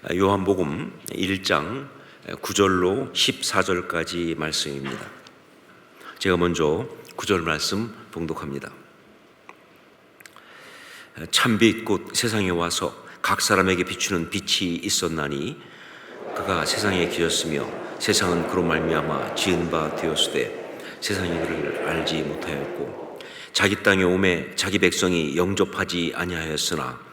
요한복음 1장 9절로 14절까지 말씀입니다. 제가 먼저 9절 말씀 봉독합니다. 참빛 곧 세상에 와서 각 사람에게 비추는 빛이 있었나니 그가 세상에 기었으며 세상은 그로 말미암아 지은 바 되었으되 세상이 그를 알지 못하였고 자기 땅에 오매 자기 백성이 영접하지 아니하였으나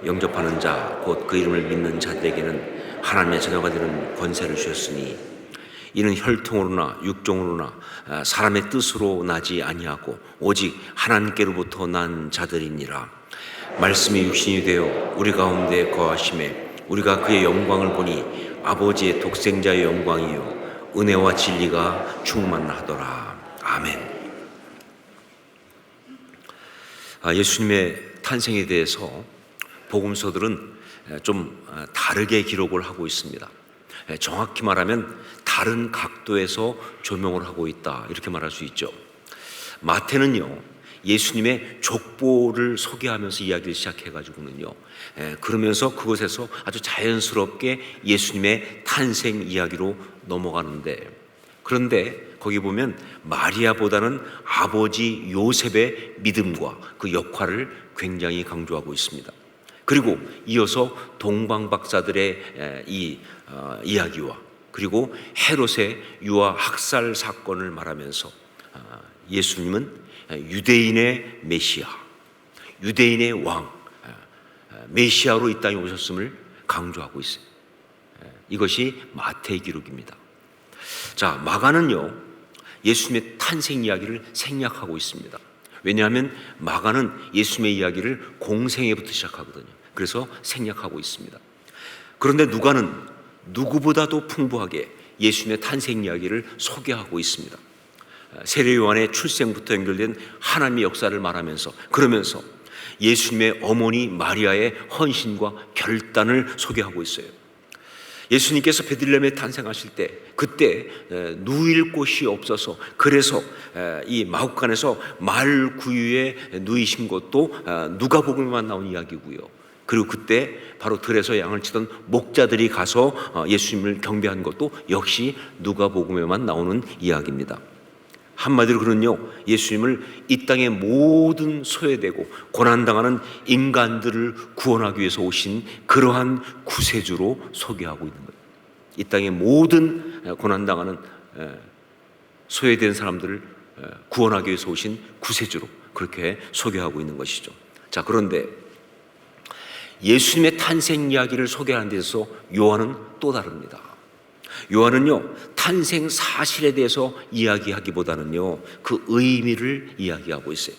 영접하는 자 곧 그 이름을 믿는 자들에게는 하나님의 자녀가 되는 권세를 주셨으니 이는 혈통으로나 육종으로나 사람의 뜻으로 나지 아니하고 오직 하나님께로부터 난 자들이니라. 말씀이 육신이 되어 우리 가운데 거하심에 우리가 그의 영광을 보니 아버지의 독생자의 영광이요 은혜와 진리가 충만하더라. 아멘. 예수님의 탄생에 대해서 복음서들은 좀 다르게 기록을 하고 있습니다. 정확히 말하면 다른 각도에서 조명을 하고 있다, 이렇게 말할 수 있죠. 마태는요, 예수님의 족보를 소개하면서 이야기를 시작해가지고는요, 그러면서 그곳에서 아주 자연스럽게 예수님의 탄생 이야기로 넘어가는데, 그런데 거기 보면 마리아보다는 아버지 요셉의 믿음과 그 역할을 굉장히 강조하고 있습니다. 그리고 이어서 동방박사들의 이야기와 그리고 헤롯의 유아 학살 사건을 말하면서 예수님은 유대인의 메시아, 유대인의 왕, 메시아로 이 땅에 오셨음을 강조하고 있어요. 이것이 마태의 기록입니다. 자, 마가는요, 예수님의 탄생 이야기를 생략하고 있습니다. 왜냐하면 마가는 예수님의 이야기를 공생애부터 시작하거든요. 그래서 생략하고 있습니다. 그런데 누가는 누구보다도 풍부하게 예수님의 탄생 이야기를 소개하고 있습니다. 세례 요한의 출생부터 연결된 하나님의 역사를 말하면서, 그러면서 예수님의 어머니 마리아의 헌신과 결단을 소개하고 있어요. 예수님께서 베들레헴에 탄생하실 때 그때 누일 곳이 없어서, 그래서 이 마국간에서 말 구유에 누이신 것도 누가복음에만 나온 이야기고요. 그리고 그때 바로 들에서 양을 치던 목자들이 가서 예수님을 경배한 것도 역시 누가복음에만 나오는 이야기입니다. 한마디로 그는요, 예수님을 이 땅의 모든 소외되고 고난당하는 인간들을 구원하기 위해서 오신 그러한 구세주로 소개하고 있는 거예요. 이 땅의 모든 고난당하는 소외된 사람들을 구원하기 위해서 오신 구세주로 그렇게 소개하고 있는 것이죠. 자, 그런데 예수님의 탄생 이야기를 소개하는 데서 요한은 또 다릅니다. 요한은요, 탄생 사실에 대해서 이야기하기보다는요, 그 의미를 이야기하고 있어요.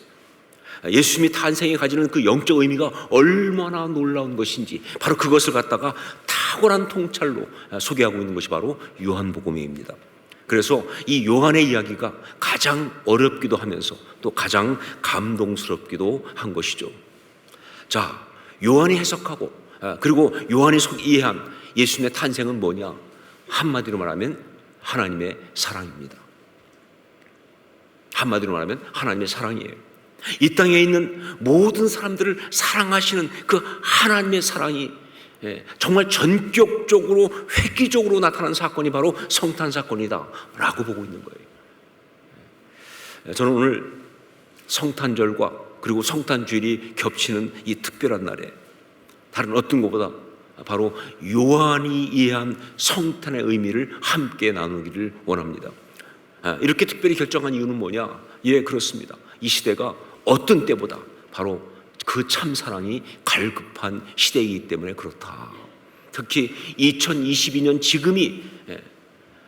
예수님이 탄생에 가지는 그 영적 의미가 얼마나 놀라운 것인지, 바로 그것을 갖다가 탁월한 통찰로 소개하고 있는 것이 바로 요한복음입니다. 그래서 이 요한의 이야기가 가장 어렵기도 하면서 또 가장 감동스럽기도 한 것이죠. 자, 요한이 해석하고 그리고 요한이 이해한 예수님의 탄생은 뭐냐? 한마디로 말하면 하나님의 사랑입니다. 한마디로 말하면 하나님의 사랑이에요. 이 땅에 있는 모든 사람들을 사랑하시는 그 하나님의 사랑이 정말 전격적으로 획기적으로 나타난 사건이 바로 성탄 사건이다 라고 보고 있는 거예요. 저는 오늘 성탄절과 그리고 성탄주일이 겹치는 이 특별한 날에 다른 어떤 것보다 바로 요한이 이해한 성탄의 의미를 함께 나누기를 원합니다. 이렇게 특별히 결정한 이유는 뭐냐? 예, 그렇습니다. 이 시대가 어떤 때보다 바로 그 참사랑이 갈급한 시대이기 때문에 그렇다. 특히 2022년 지금이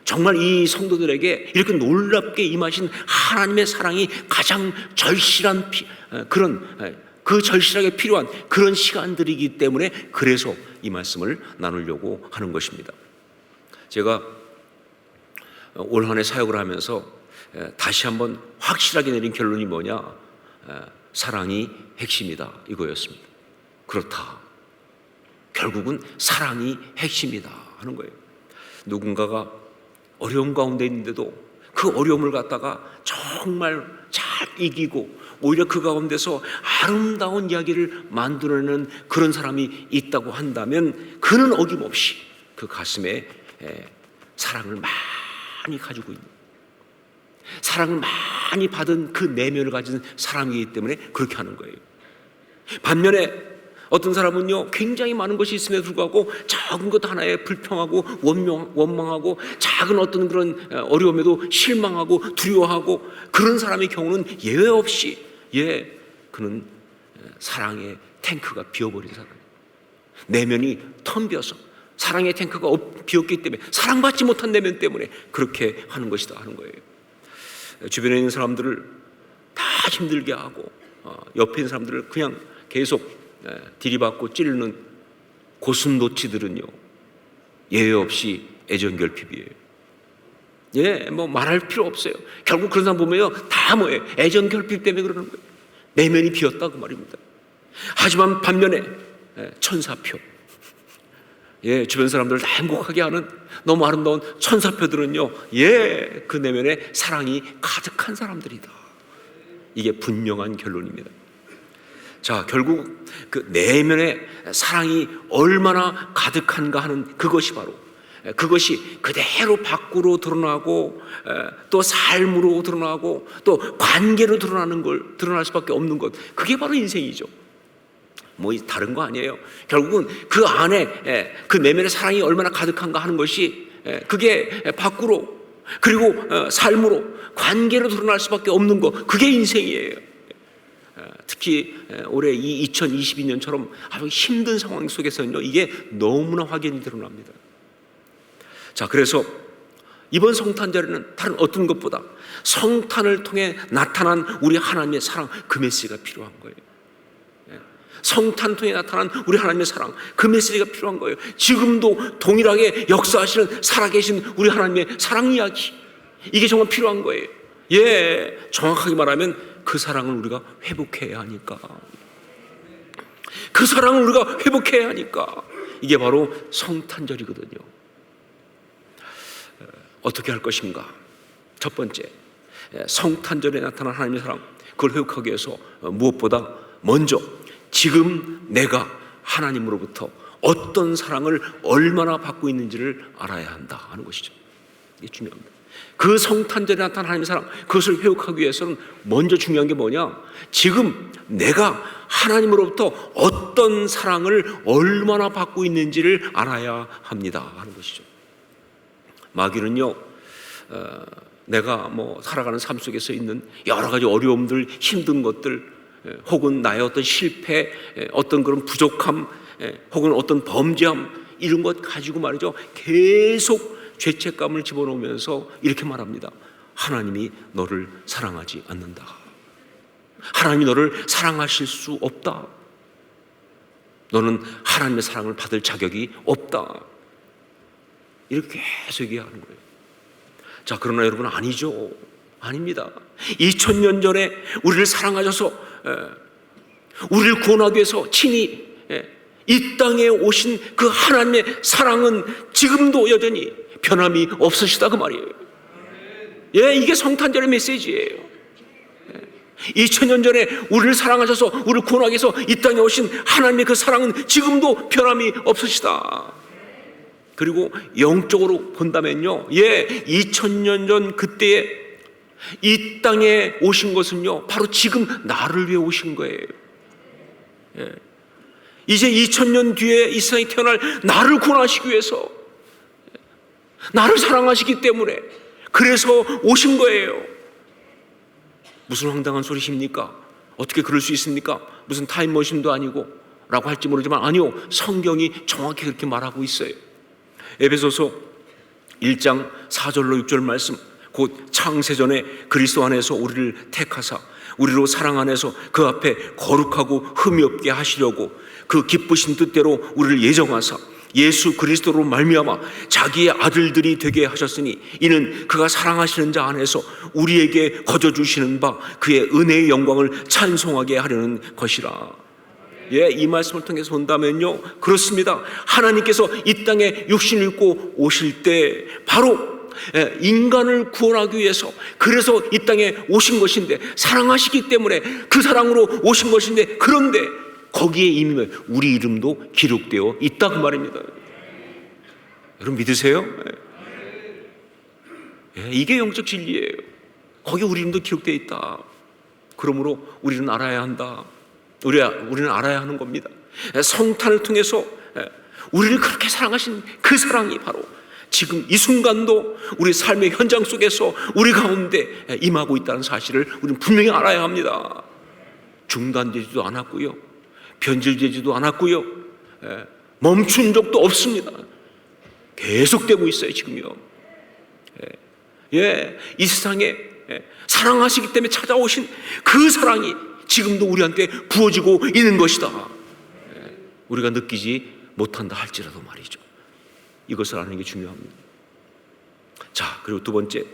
정말 이 성도들에게 이렇게 놀랍게 임하신 하나님의 사랑이 가장 절실한 그 절실하게 필요한 그런 시간들이기 때문에 그래서 이 말씀을 나누려고 하는 것입니다. 제가 올 한 해 사역을 하면서 다시 한번 확실하게 내린 결론이 뭐냐? 사랑이 핵심이다, 이거였습니다. 그렇다. 결국은 사랑이 핵심이다 하는 거예요. 누군가가 어려움 가운데 있는데도 그 어려움을 갖다가 정말 잘 이기고 오히려 그 가운데서 아름다운 이야기를 만들어내는 그런 사람이 있다고 한다면 그는 어김없이 그 가슴에 사랑을 많이 가지고 있는, 사랑을 많이 받은 그 내면을 가진 사람이기 때문에 그렇게 하는 거예요. 반면에 어떤 사람은요, 굉장히 많은 것이 있음에도 불구하고 작은 것 하나에 불평하고 원망하고 작은 어떤 그런 어려움에도 실망하고 두려워하고, 그런 사람의 경우는 예외 없이 그는 사랑의 탱크가 비어버린 사람, 내면이 텅 비어서 사랑의 탱크가 비었기 때문에, 사랑받지 못한 내면 때문에 그렇게 하는 것이다 하는 거예요. 주변에 있는 사람들을 다 힘들게 하고 옆에 있는 사람들을 그냥 계속 들이받고 찌르는 고슴도치들은요, 예외 없이 애정결핍이에요. 뭐 말할 필요 없어요. 결국 그런 사람 보면요, 다 뭐예요? 애정결핍 때문에 그러는 거예요. 내면이 비었다고 말입니다. 하지만 반면에 천사표, 주변 사람들을 다 행복하게 하는 너무 아름다운 천사표들은요, 그 내면에 사랑이 가득한 사람들이다. 이게 분명한 결론입니다. 자, 결국 그 내면에 사랑이 얼마나 가득한가 하는 그것이 바로, 그것이 그대로 밖으로 드러나고 또 삶으로 드러나고 또 관계로 드러날 수밖에 없는 것, 그게 바로 인생이죠. 뭐 다른 거 아니에요. 결국은 그 안에 그 내면의 사랑이 얼마나 가득한가 하는 것이 그게 밖으로 그리고 삶으로 관계로 드러날 수밖에 없는 것, 그게 인생이에요. 특히 올해 이 2022년처럼 아주 힘든 상황 속에서는요, 이게 너무나 확연히 드러납니다. 자, 그래서 이번 성탄절에는 다른 어떤 것보다 성탄을 통해 나타난 우리 하나님의 사랑, 그 메시지가 필요한 거예요. 성탄 통해 나타난 우리 하나님의 사랑, 그 메시지가 필요한 거예요. 지금도 동일하게 역사하시는 살아계신 우리 하나님의 사랑 이야기, 이게 정말 필요한 거예요. 정확하게 말하면 그 사랑을 우리가 회복해야 하니까, 그 사랑을 우리가 회복해야 하니까 이게 바로 성탄절이거든요. 어떻게 할 것인가? 첫 번째, 성탄절에 나타난 하나님의 사랑, 그걸 회복하기 위해서 무엇보다 먼저 지금 내가 하나님으로부터 어떤 사랑을 얼마나 받고 있는지를 알아야 한다 하는 것이죠. 이게 중요합니다. 그 성탄절에 나타난 하나님의 사랑, 그것을 회복하기 위해서는 먼저 중요한 게 뭐냐? 지금 내가 하나님으로부터 어떤 사랑을 얼마나 받고 있는지를 알아야 합니다 하는 것이죠. 마귀는요, 내가 뭐 살아가는 삶 속에서 있는 여러 가지 어려움들, 힘든 것들, 혹은 나의 어떤 실패, 어떤 그런 부족함, 혹은 어떤 범죄함, 이런 것 가지고 말이죠, 계속 죄책감을 집어넣으면서 이렇게 말합니다. 하나님이 너를 사랑하지 않는다. 하나님이 너를 사랑하실 수 없다. 너는 하나님의 사랑을 받을 자격이 없다. 이렇게 계속 얘기하는 거예요. 자, 그러나 여러분, 아니죠. 아닙니다. 2000년 전에 우리를 사랑하셔서 우리를 구원하기 위해서 친히 이 땅에 오신 그 하나님의 사랑은 지금도 여전히 변함이 없으시다 그 말이에요. 이게 성탄절의 메시지예요. 2000년 전에 우리를 사랑하셔서 우리를 구원하기 위해서 이 땅에 오신 하나님의 그 사랑은 지금도 변함이 없으시다. 그리고 영적으로 본다면요, 2000년 전 그때에 이 땅에 오신 것은요, 바로 지금 나를 위해 오신 거예요. 이제 2000년 뒤에 이 세상에 태어날 나를 구원하시기 위해서, 나를 사랑하시기 때문에 그래서 오신 거예요. 무슨 황당한 소리십니까? 어떻게 그럴 수 있습니까? 무슨 타임머신도 아니고 라고 할지 모르지만, 아니요, 성경이 정확히 그렇게 말하고 있어요. 에베소서 1장 4절로 6절 말씀, 곧 창세전에 그리스도 안에서 우리를 택하사 우리로 사랑 안에서 그 앞에 거룩하고 흠이 없게 하시려고 그 기쁘신 뜻대로 우리를 예정하사 예수 그리스도로 말미암아 자기의 아들들이 되게 하셨으니 이는 그가 사랑하시는 자 안에서 우리에게 거저 주시는 바 그의 은혜의 영광을 찬송하게 하려는 것이라. 이 말씀을 통해서 본다면요, 그렇습니다. 하나님께서 이 땅에 육신을 입고 오실 때 바로 인간을 구원하기 위해서 그래서 이 땅에 오신 것인데, 사랑하시기 때문에 그 사랑으로 오신 것인데, 그런데 거기에 이미 우리 이름도 기록되어 있다 그 말입니다. 여러분 믿으세요? 이게 영적 진리예요. 거기에 우리 이름도 기록되어 있다. 그러므로 우리는 알아야 한다. 우리는 알아야 하는 겁니다. 성탄을 통해서 우리를 그렇게 사랑하신 그 사랑이 바로 지금 이 순간도 우리 삶의 현장 속에서 우리 가운데 임하고 있다는 사실을 우리는 분명히 알아야 합니다. 중단되지도 않았고요, 변질되지도 않았고요, 멈춘 적도 없습니다. 계속되고 있어요 지금요. 이 세상에 사랑하시기 때문에 찾아오신 그 사랑이 지금도 우리한테 부어지고 있는 것이다. 우리가 느끼지 못한다 할지라도 말이죠. 이것을 아는 게 중요합니다. 자, 그리고 두 번째,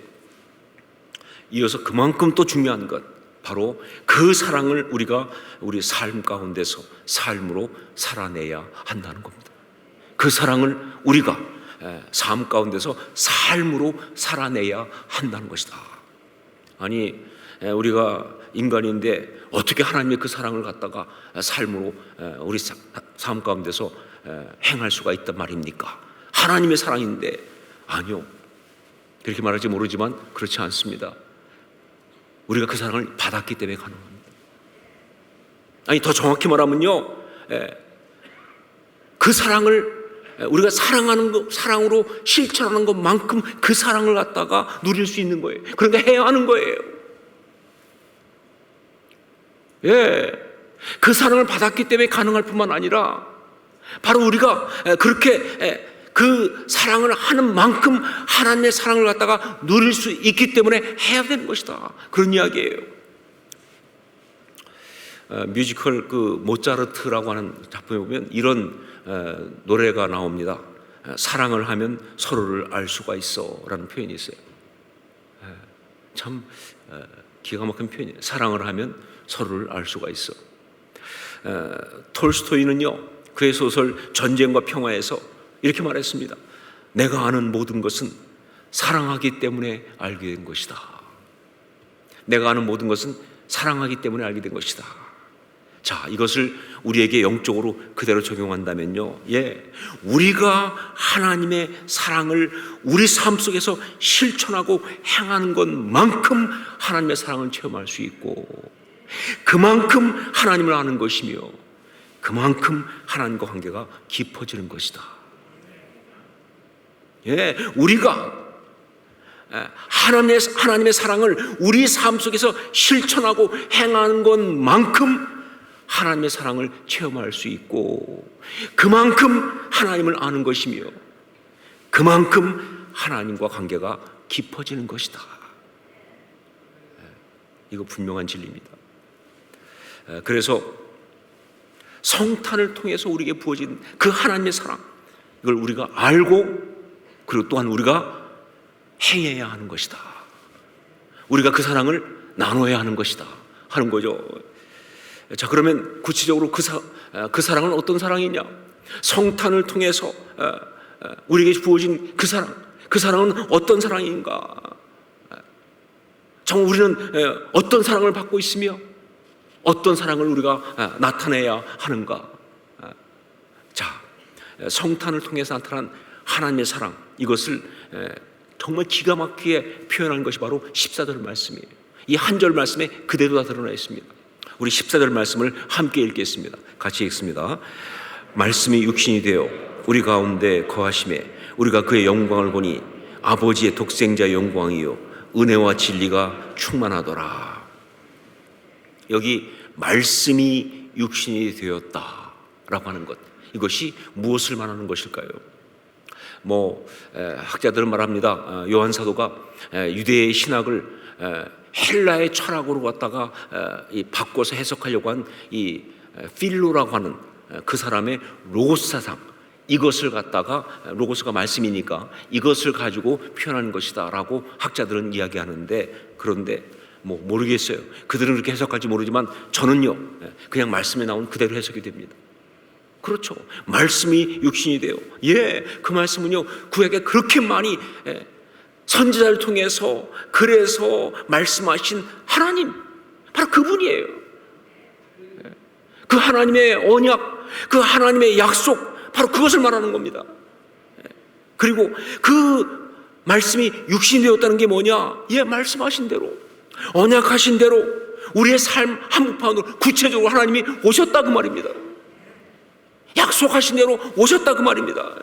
이어서 그만큼 또 중요한 것, 바로 그 사랑을 우리가 우리 삶 가운데서 삶으로 살아내야 한다는 겁니다. 그 사랑을 우리가 삶 가운데서 삶으로 살아내야 한다는 것이다. 아니, 우리가 인간인데 어떻게 하나님의 그 사랑을 갖다가 삶으로 우리 삶 가운데서 행할 수가 있단 말입니까? 하나님의 사랑인데. 아니요, 그렇게 말할지 모르지만 그렇지 않습니다. 우리가 그 사랑을 받았기 때문에 가능합니다. 아니, 더 정확히 말하면요, 그 사랑을 우리가 사랑하는 것, 사랑으로 실천하는 것만큼 그 사랑을 갖다가 누릴 수 있는 거예요. 그러니까 해야 하는 거예요. 그 사랑을 받았기 때문에 가능할 뿐만 아니라 바로 우리가 그렇게 그 사랑을 하는 만큼 하나님의 사랑을 갖다가 누릴 수 있기 때문에 해야 되는 것이다. 그런 이야기예요. 뮤지컬 그 모차르트라고 하는 작품에 보면 이런 노래가 나옵니다. 사랑을 하면 서로를 알 수가 있어 라는 표현이 있어요. 참 기가 막힌 표현이에요. 사랑을 하면 서로를 알 수가 있어. 톨스토이는요, 그의 소설 전쟁과 평화에서 이렇게 말했습니다. 내가 아는 모든 것은 사랑하기 때문에 알게 된 것이다. 내가 아는 모든 것은 사랑하기 때문에 알게 된 것이다. 자, 이것을 우리에게 영적으로 그대로 적용한다면요, 우리가 하나님의 사랑을 우리 삶 속에서 실천하고 행하는 것만큼 하나님의 사랑을 체험할 수 있고, 그만큼 하나님을 아는 것이며 그만큼 하나님과 관계가 깊어지는 것이다. 우리가 하나님의 사랑을 우리 삶 속에서 실천하고 행하는 것만큼 하나님의 사랑을 체험할 수 있고, 그만큼 하나님을 아는 것이며 그만큼 하나님과 관계가 깊어지는 것이다. 이거 분명한 진리입니다. 그래서 성탄을 통해서 우리에게 부어진 그 하나님의 사랑, 이걸 우리가 알고 그리고 또한 우리가 행해야 하는 것이다. 우리가 그 사랑을 나눠야 하는 것이다 하는 거죠. 자, 그러면 구체적으로 그 사랑은 어떤 사랑이냐? 성탄을 통해서 우리에게 부어진 그 사랑은 어떤 사랑인가? 정말 우리는 어떤 사랑을 받고 있으며 어떤 사랑을 우리가 나타내야 하는가? 자, 성탄을 통해서 나타난 하나님의 사랑, 이것을 정말 기가 막히게 표현한 것이 바로 14절 말씀이에요. 이 한 절 말씀에 그대로 다 드러나 있습니다. 우리 14절 말씀을 함께 읽겠습니다. 같이 읽습니다. 말씀이 육신이 되어 우리 가운데 거하심에 우리가 그의 영광을 보니 아버지의 독생자의 영광이요 은혜와 진리가 충만하더라. 여기 말씀이 육신이 되었다라고 하는 것, 이것이 무엇을 말하는 것일까요? 학자들은 말합니다. 요한 사도가 유대의 신학을 헬라의 철학으로 갖다가 바꿔서 해석하려고 한 이 필로라고 하는 그 사람의 로고스 사상, 이것을 갖다가, 로고스가 말씀이니까 이것을 가지고 표현하는 것이다라고 학자들은 이야기하는데, 그런데 모르겠어요. 그들은 그렇게 해석할지 모르지만 저는요, 그냥 말씀에 나온 그대로 해석이 됩니다. 그렇죠. 말씀이 육신이 돼요. 그 말씀은요, 구약에 그렇게 많이 선지자를 통해서 그래서 말씀하신 하나님, 바로 그분이에요. 그 하나님의 언약, 그 하나님의 약속, 바로 그것을 말하는 겁니다. 그리고 그 말씀이 육신이 되었다는 게 뭐냐? 예, 말씀하신 대로, 언약하신 대로 우리의 삶 한복판으로 구체적으로 하나님이 오셨다 그 말입니다. 약속하신 대로 오셨다 그 말입니다.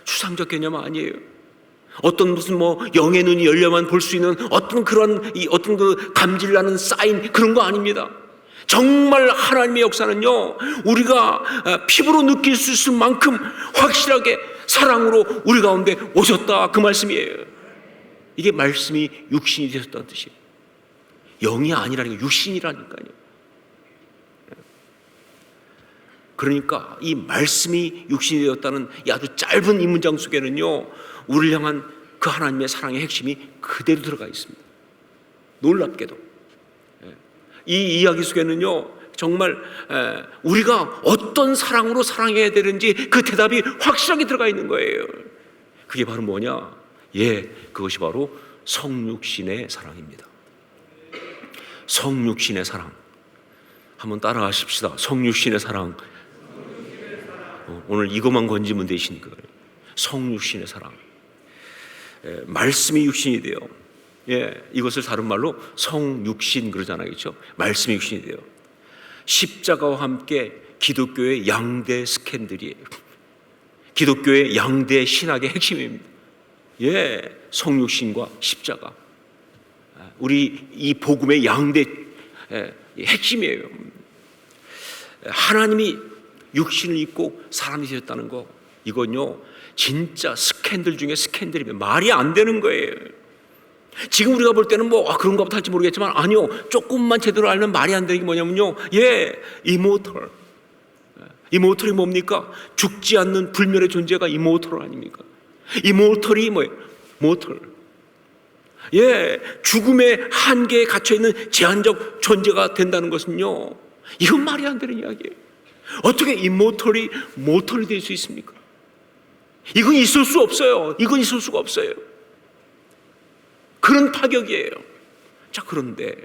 추상적 개념 아니에요. 어떤 무슨 영의 눈이 열려만 볼 수 있는 어떤 그런 어떤 그 감질나는 사인, 그런 거 아닙니다. 정말 하나님의 역사는요, 우리가 피부로 느낄 수 있을 만큼 확실하게 사랑으로 우리 가운데 오셨다 그 말씀이에요. 이게 말씀이 육신이 되셨다는 뜻이에요. 영이 아니라니까, 육신이라니까요. 그러니까 이 말씀이 육신이 되었다는 이 아주 짧은 이 문장 속에는요, 우리를 향한 그 하나님의 사랑의 핵심이 그대로 들어가 있습니다. 놀랍게도 이 이야기 속에는요, 정말 우리가 어떤 사랑으로 사랑해야 되는지 그 대답이 확실하게 들어가 있는 거예요. 그게 바로 뭐냐? 예, 그것이 바로 성육신의 사랑입니다. 성육신의 사랑. 한번 따라 하십시다. 성육신의 사랑. 오늘 이것만 건지면 되시니까. 성육신의 사랑. 말씀이 육신이 돼요. 예, 이것을 다른 말로 성육신 그러잖아요, 그렇죠? 말씀이 육신이 돼요. 십자가와 함께 기독교의 양대 스캔들이에요. 기독교의 양대 신학의 핵심입니다. 예, 성육신과 십자가. 우리 이 복음의 양대 핵심이에요. 하나님이 육신을 입고 사람이 되었다는 거, 이건요 진짜 스캔들 중에 스캔들이면 말이 안 되는 거예요. 지금 우리가 볼 때는 그런가 보다 할지 모르겠지만, 아니요, 조금만 제대로 알면 말이 안 되는 게 뭐냐면요, 예, 이모털. 이모털이 뭡니까? 죽지 않는 불멸의 존재가 이모털 아닙니까? 이모털이 뭐예요? 모털. 예, 죽음의 한계에 갇혀있는 제한적 존재가 된다는 것은요, 이건 말이 안 되는 이야기예요. 어떻게 이모털이 모털이 될 수 있습니까? 이건 있을 수 없어요. 이건 있을 수가 없어요. 그런 파격이에요. 자, 그런데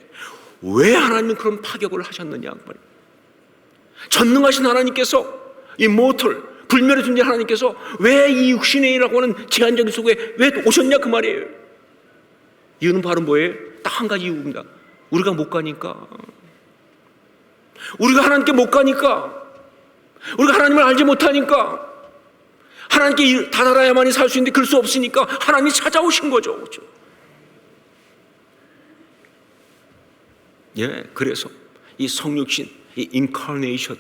왜 하나님은 그런 파격을 하셨느냐? 전능하신 하나님께서, 이모털, 불멸의 존재 하나님께서 왜 이 육신의 일이라고 하는 제한적인 속에 왜 오셨냐 그 말이에요. 이유는 바로 뭐예요? 딱 한 가지 이유입니다. 우리가 못 가니까. 우리가 하나님께 못 가니까. 우리가 하나님을 알지 못하니까. 하나님께 다다라야만이 살 수 있는데 그럴 수 없으니까 하나님이 찾아오신 거죠. 그렇죠? 예, 그래서 이 성육신, 이 인카네이션,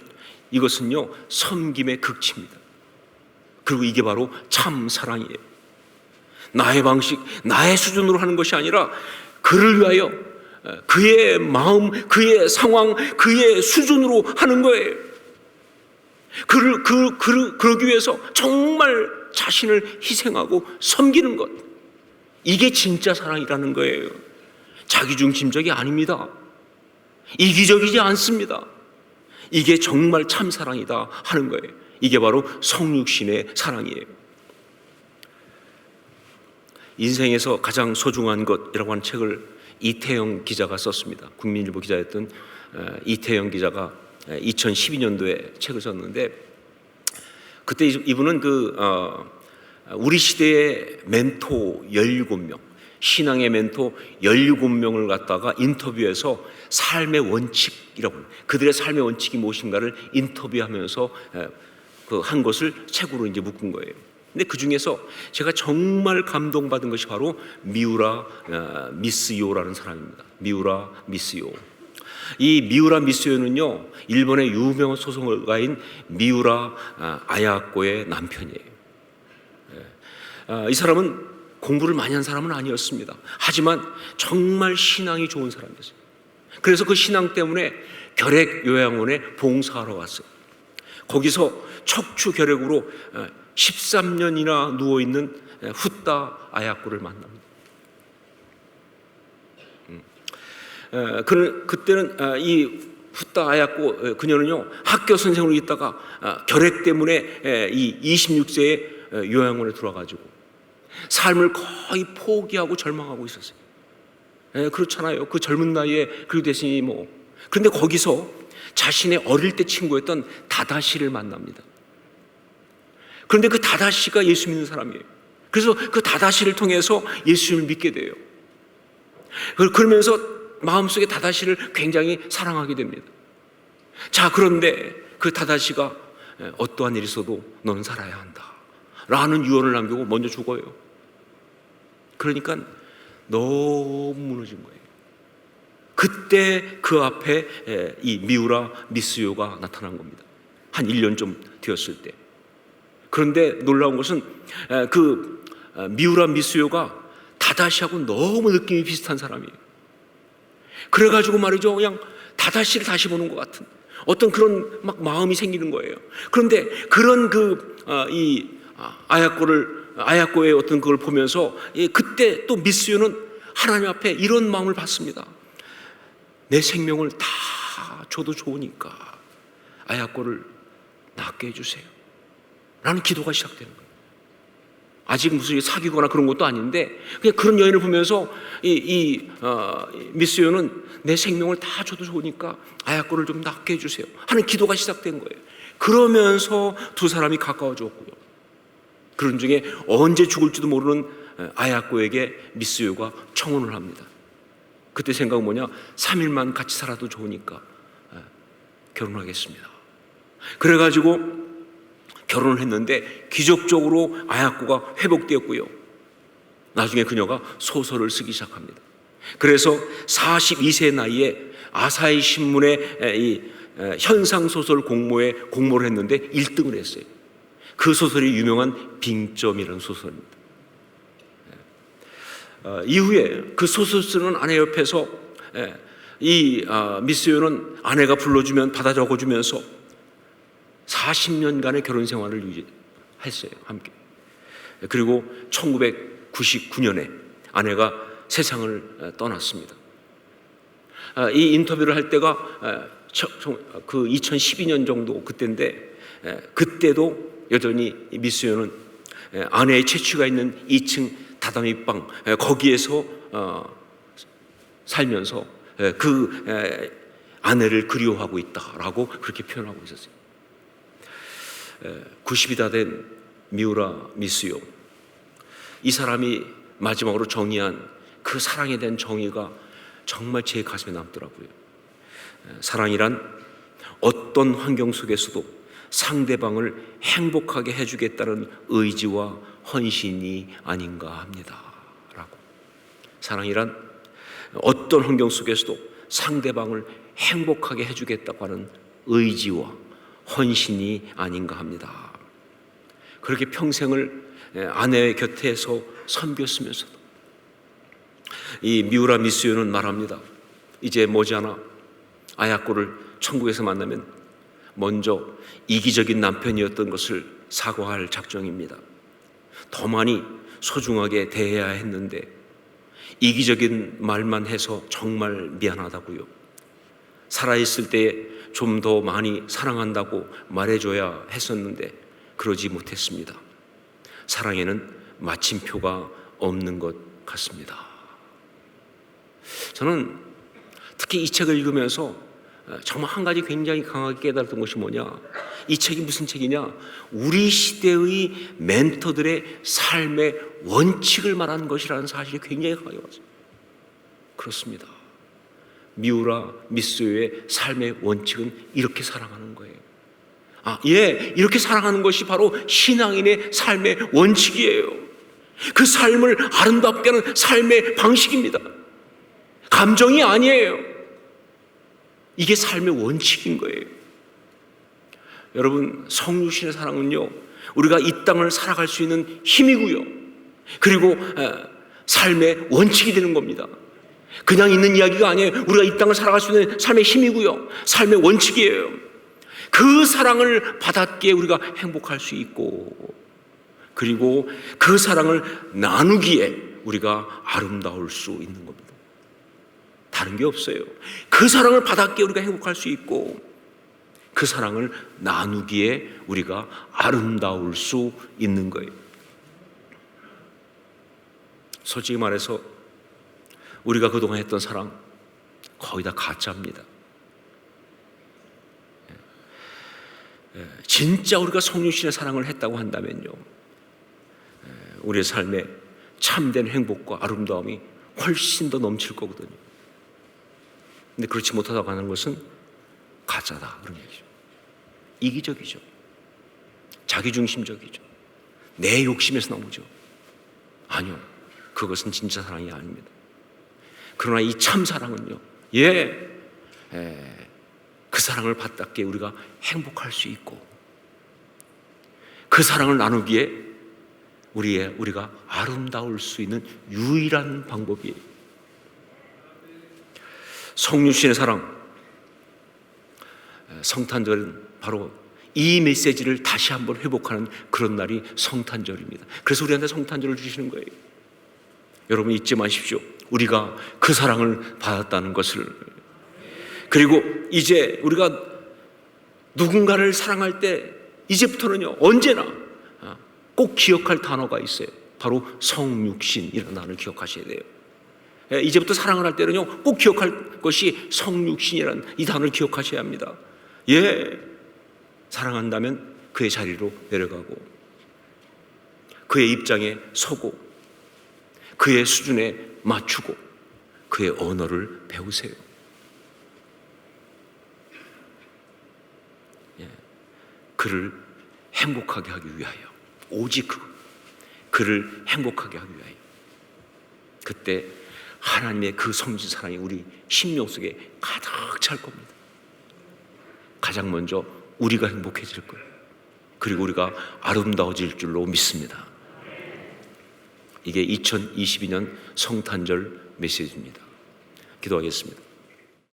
이것은요 섬김의 극치입니다. 그리고 이게 바로 참 사랑이에요. 나의 방식, 나의 수준으로 하는 것이 아니라 그를 위하여 그의 마음, 그의 상황, 그의 수준으로 하는 거예요. 그러기 위해서 정말 자신을 희생하고 섬기는 것, 이게 진짜 사랑이라는 거예요. 자기중심적이 아닙니다. 이기적이지 않습니다. 이게 정말 참 사랑이다 하는 거예요. 이게 바로 성육신의 사랑이에요. 인생에서 가장 소중한 것이라고 하는 책을 이태영 기자가 썼습니다. 국민일보 기자였던 이태영 기자가 2012년도에 책을 썼는데, 그때 이분은 우리 시대의 멘토 17명, 신앙의 멘토 17명을 갖다가 인터뷰해서 삶의 원칙이라고, 그들의 삶의 원칙이 무엇인가를 인터뷰하면서 한 것을 책으로 이제 묶은 거예요. 근데 그 중에서 제가 정말 감동받은 것이 바로 미우라 미스요라는 사람입니다. 미우라 미스요. 이 미우라 미스요는요, 일본의 유명한 소설가인 미우라 아야코의 남편이에요. 이 사람은 공부를 많이 한 사람은 아니었습니다. 하지만 정말 신앙이 좋은 사람이었어요. 그래서 그 신앙 때문에 결핵 요양원에 봉사하러 왔어요. 거기서 척추 결핵으로 13년이나 누워있는 후따 아야코를 만납니다. 그때는 이 후따 아야코 그녀는요, 학교 선생으로 있다가 결핵 때문에 이 26세에 요양원에 들어와가지고 삶을 거의 포기하고 절망하고 있었어요. 그렇잖아요. 그 젊은 나이에 그렇게 됐으니 뭐. 그런데 거기서 자신의 어릴 때 친구였던 다다시를 만납니다. 그런데 그 다다시가 예수 믿는 사람이에요. 그래서 그 다다시를 통해서 예수를 믿게 돼요. 그러면서 마음속에 다다시를 굉장히 사랑하게 됩니다. 자, 그런데 그 다다시가 어떠한 일이 있어도 너는 살아야 한다 라는 유언을 남기고 먼저 죽어요. 그러니까 너무 무너진 거예요. 그때 그 앞에 이 미우라 미스요가 나타난 겁니다. 한 1년 좀 되었을 때. 그런데 놀라운 것은 그 미우라 미스요가 다다시하고 너무 느낌이 비슷한 사람이에요. 그래가지고 말이죠, 그냥 다다시를 다시 보는 것 같은 어떤 그런 막 마음이 생기는 거예요. 그런데 그런 이 아야코의 어떤 그걸 보면서 그때 또 미스요는 하나님 앞에 이런 마음을 받습니다. 내 생명을 다 줘도 좋으니까 아야코를 낫게 해주세요 라는 기도가 시작되는 거예요. 아직 무슨 사귀거나 그런 것도 아닌데 그냥 그런 여인을 보면서 미스요는 내 생명을 다 줘도 좋으니까 아야코를 좀 낫게 해주세요 하는 기도가 시작된 거예요. 그러면서 두 사람이 가까워졌고요. 그런 중에 언제 죽을지도 모르는 아야코에게 미스요가 청혼을 합니다. 그때 생각은 뭐냐? 3일만 같이 살아도 좋으니까 결혼하겠습니다. 그래가지고 결혼을 했는데 기적적으로 아야코가 회복되었고요. 나중에 그녀가 소설을 쓰기 시작합니다. 그래서 42세 나이에 아사히 신문의 이 현상소설 공모에 공모를 했는데 1등을 했어요. 그 소설이 유명한 빙점이라는 소설입니다. 이후에 그 소설 쓰는 아내 옆에서 미스요는 아내가 불러주면 받아 적어주면서 40년간의 결혼 생활을 유지했어요, 함께. 그리고 1999년에 아내가 세상을 떠났습니다. 이 인터뷰를 할 때가 그 2012년 정도 그때인데, 그때도 여전히 미스요는 아내의 채취가 있는 2층 다다미방 거기에서 살면서 그 아내를 그리워하고 있다라고 그렇게 표현하고 있었어요. 90이 다 된 미우라 미스요, 이 사람이 마지막으로 정의한 그 사랑에 대한 정의가 정말 제 가슴에 남더라고요. 사랑이란 어떤 환경 속에서도 상대방을 행복하게 해주겠다는 의지와 헌신이 아닌가 합니다 라고. 사랑이란 어떤 환경 속에서도 상대방을 행복하게 해주겠다고 하는 의지와 헌신이 아닌가 합니다. 그렇게 평생을 아내의 곁에서 섬겼으면서도 이 미우라 미스요는 말합니다. 이제 머지않아 아야코를 천국에서 만나면 먼저 이기적인 남편이었던 것을 사과할 작정입니다. 더 많이 소중하게 대해야 했는데 이기적인 말만 해서 정말 미안하다고요. 살아있을 때 좀 더 많이 사랑한다고 말해줘야 했었는데 그러지 못했습니다. 사랑에는 마침표가 없는 것 같습니다. 저는 특히 이 책을 읽으면서 정말 한 가지 굉장히 강하게 깨달았던 것이 뭐냐, 이 책이 무슨 책이냐, 우리 시대의 멘토들의 삶의 원칙을 말하는 것이라는 사실이 굉장히 강하게 왔어요. 그렇습니다. 미우라 미스요의 삶의 원칙은 이렇게 사랑하는 거예요. 이렇게 사랑하는 것이 바로 신앙인의 삶의 원칙이에요. 그 삶을 아름답게 하는 삶의 방식입니다. 감정이 아니에요. 이게 삶의 원칙인 거예요. 여러분, 성육신의 사랑은요, 우리가 이 땅을 살아갈 수 있는 힘이고요, 그리고 삶의 원칙이 되는 겁니다. 그냥 있는 이야기가 아니에요. 우리가 이 땅을 살아갈 수 있는 삶의 힘이고요, 삶의 원칙이에요. 그 사랑을 받았기에 우리가 행복할 수 있고, 그리고 그 사랑을 나누기에 우리가 아름다울 수 있는 겁니다. 다른 게 없어요. 그 사랑을 받았기에 우리가 행복할 수 있고, 그 사랑을 나누기에 우리가 아름다울 수 있는 거예요. 솔직히 말해서 우리가 그동안 했던 사랑 거의 다 가짜입니다. 진짜 우리가 성육신의 사랑을 했다고 한다면요, 우리의 삶에 참된 행복과 아름다움이 훨씬 더 넘칠 거거든요. 근데 그렇지 못하다고 하는 것은 가짜다, 그런 얘기죠. 이기적이죠. 자기중심적이죠. 내 욕심에서 나오죠. 아니요, 그것은 진짜 사랑이 아닙니다. 그러나 이 참사랑은요, 그 사랑을 받답게 우리가 행복할 수 있고, 그 사랑을 나누기에 우리가 아름다울 수 있는 유일한 방법이에요. 성육신의 사랑, 성탄절은 바로 이 메시지를 다시 한번 회복하는 그런 날이 성탄절입니다. 그래서 우리한테 성탄절을 주시는 거예요. 여러분 잊지 마십시오. 우리가 그 사랑을 받았다는 것을. 그리고 이제 우리가 누군가를 사랑할 때 이제부터는요, 언제나 꼭 기억할 단어가 있어요. 바로 성육신이라는 단어를 기억하셔야 돼요. 이제부터 사랑을 할 때는요, 꼭 기억할 것이 성육신이라는 이 단어를 기억하셔야 합니다. 사랑한다면 그의 자리로 내려가고, 그의 입장에 서고, 그의 수준에 맞추고, 그의 언어를 배우세요. 그를 행복하게 하기 위하여, 오직 그를 행복하게 하기 위하여. 그때 하나님의 그 성진 사랑이 우리 심령 속에 가득 찰 겁니다. 가장 먼저 우리가 행복해질 거예요. 그리고 우리가 아름다워질 줄로 믿습니다. 이게 2022년 성탄절 메시지입니다. 기도하겠습니다.